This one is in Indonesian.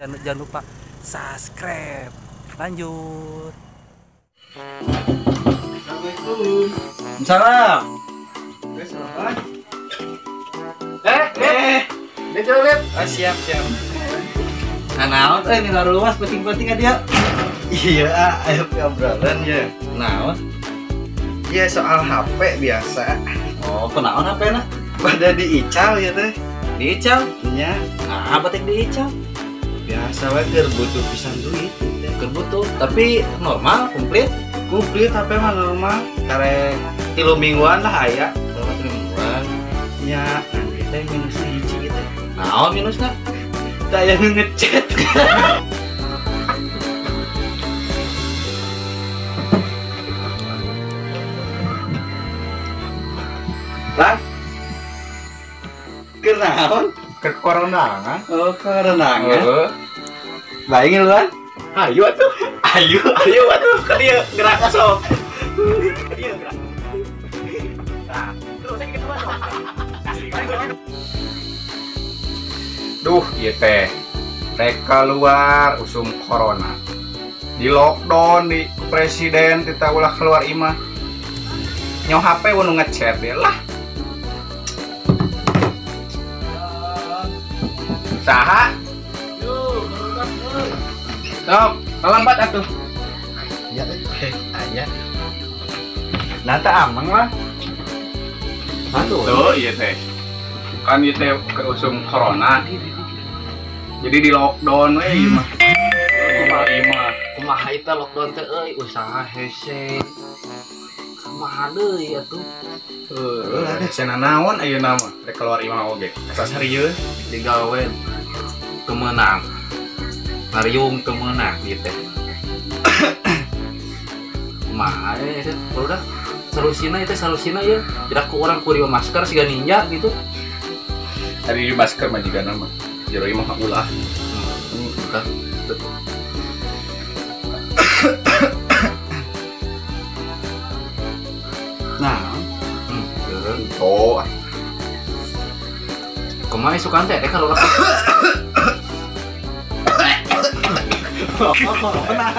Jangan lupa subscribe. Lanjut. Assalamualaikum. Salam. Lihat. Siap. Naon ini lalu luas penting-penting kan dia. Iya, ayo obrolan ya. Naon? Ya soal HP biasa. Oh, kenaon HP na? Pada diical ya teh. Diical? Nya Nah, apa teh diical? biasa wae keur butuh pisan duit. Keur butuh, tapi normal, komplit. Komplit HP mah normal. Karek 3 mingguan lah aya. Selama 3 mingguan. Nya nanti teh minus hiji gitu. Naon minusna? Saya ngechat. Lah. Kenaon? Kekoronangan. Oh, kerenangan. Baik luan. Ayo atuh. Ayo atuh ke dia gerak sok. Ke dia gerak. Nah, terus aja gitu Duh, ieu teh rek keluar usum corona. Di lockdown di presiden kita ulah keluar imah. Nyaw HP nu ngechat deh lah. Saha? Sok, lambat atuh. Ya, aya. Nata amang lah. Tuh, iya teh. Kan ieu teh keusum corona. Jadi di lockdown we imah. Kumaha eta lockdown teh euy, usaha hese. Kumaha deui atuh? Cenah naon ayeuna mah rek keluar imah oge. Asa serius. Digawe kemenang. Mariung kemenang gitu. Kumaha eta udah solusinya ya. Tidak ke orang kurio masker siga ninja gitu. Tadi di masker mah juga nama. Jero imah ulah. Udah. Nah, Oh, kumaha sukan teh kalau lah. kenal.